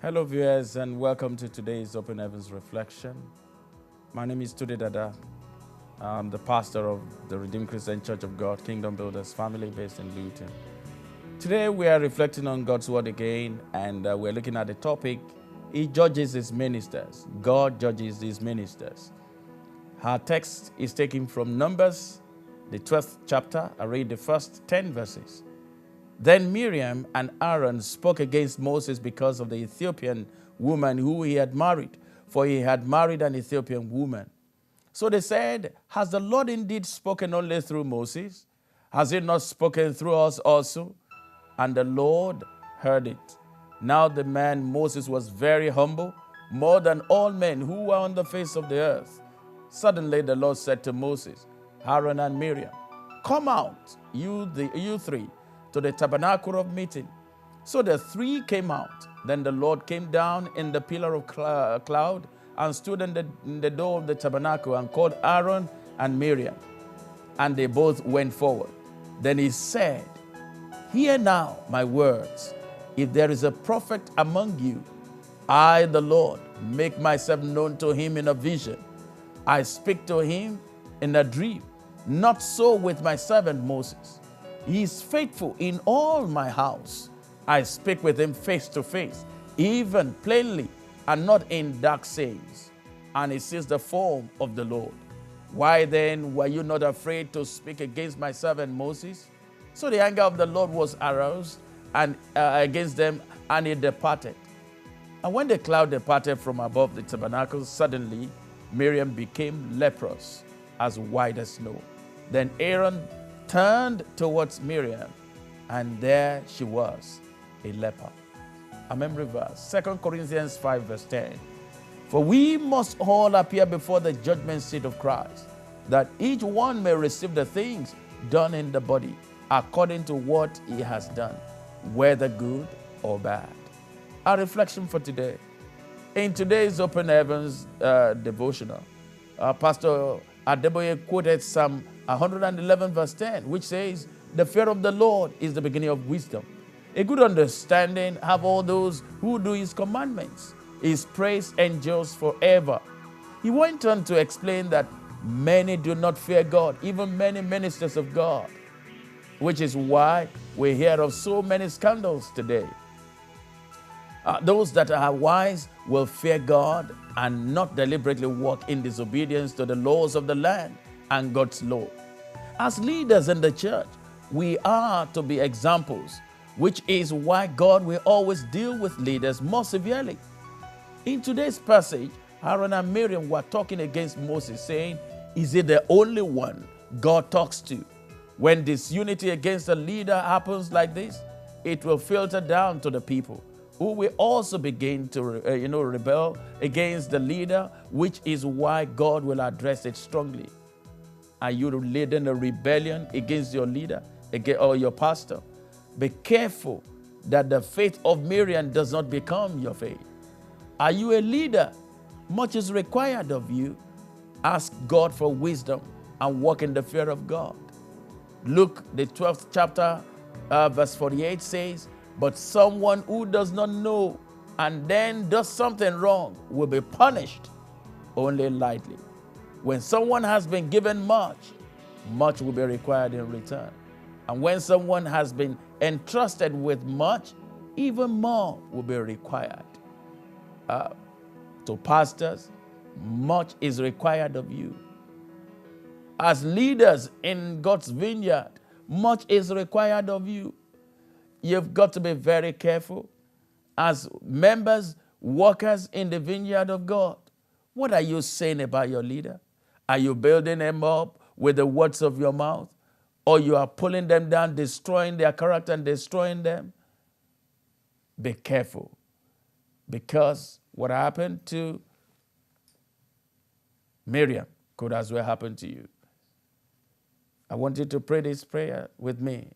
Hello, viewers, and welcome to today's Open Heavens Reflection. My name is Tunde Dada. I'm the pastor of the Redeemed Christian Church of God, Kingdom Builders family based in Luton. Today, we are reflecting on God's Word again, and we're looking at the topic, He judges His ministers. God judges His ministers. Our text is taken from Numbers, the 12th chapter. I read the first 10 verses. Then Miriam and Aaron spoke against Moses because of the Ethiopian woman who he had married, for he had married an Ethiopian woman. So they said, has the Lord indeed spoken only through Moses? Has he not spoken through us also? And the Lord heard it. Now the man Moses was very humble, more than all men who were on the face of the earth. Suddenly the Lord said to Moses, Aaron and Miriam, come out, you three, to the tabernacle of meeting. So the three came out. Then the Lord came down in the pillar of cloud and stood in the door of the tabernacle and called Aaron and Miriam. And they both went forward. Then he said, hear now my words. If there is a prophet among you, I, the Lord, make myself known to him in a vision. I speak to him in a dream. Not so with my servant Moses. He is faithful in all my house. I speak with him face to face, even plainly, and not in dark sayings. And he sees the form of the Lord. Why then were you not afraid to speak against my servant Moses? So the anger of the Lord was aroused and against them, and it departed. And when the cloud departed from above the tabernacle, suddenly Miriam became leprous, as white as snow. Then Aaron turned towards Miriam, and there she was, a leper. A memory verse, 2 Corinthians 5 verse 10. For we must all appear before the judgment seat of Christ, that each one may receive the things done in the body, according to what he has done, whether good or bad. Our reflection for today. In today's Open Heavens devotional, Pastor Adeboye quoted Psalm 111 verse 10, which says, the fear of the Lord is the beginning of wisdom. A good understanding have all those who do his commandments. His praise endures forever. He went on to explain that many do not fear God, even many ministers of God, which is why we hear of so many scandals today. Those that are wise will fear God and not deliberately walk in disobedience to the laws of the land and God's law. As leaders in the church, we are to be examples, which is why God will always deal with leaders more severely. In today's passage, Aaron and Miriam were talking against Moses, saying, is he the only one God talks to? When disunity against a leader happens like this, it will filter down to the people, who will also begin to rebel against the leader, which is why God will address it strongly. Are you leading a rebellion against your leader or your pastor? Be careful that the faith of Miriam does not become your faith. Are you a leader? Much is required of you. Ask God for wisdom and walk in the fear of God. Luke, the 12th chapter, verse 48 says, but someone who does not know and then does something wrong will be punished only lightly. When someone has been given much, much will be required in return. And when someone has been entrusted with much, even more will be required. To pastors, much is required of you. As leaders in God's vineyard, much is required of you. You've got to be very careful. As members, workers in the vineyard of God, what are you saying about your leader? Are you building them up with the words of your mouth? Or you are pulling them down, destroying their character and destroying them? Be careful. Because what happened to Miriam could as well happen to you. I want you to pray this prayer with me.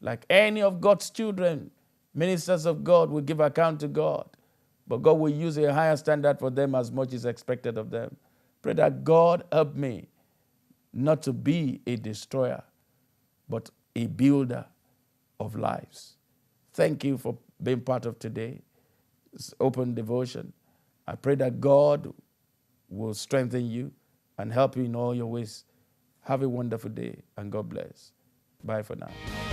Like any of God's children, ministers of God will give account to God, but God will use a higher standard for them as much as expected of them. Pray that God help me not to be a destroyer, but a builder of lives. Thank you for being part of today. this open devotion. I pray that God will strengthen you and help you in all your ways. Have a wonderful day, and God bless. Bye for now.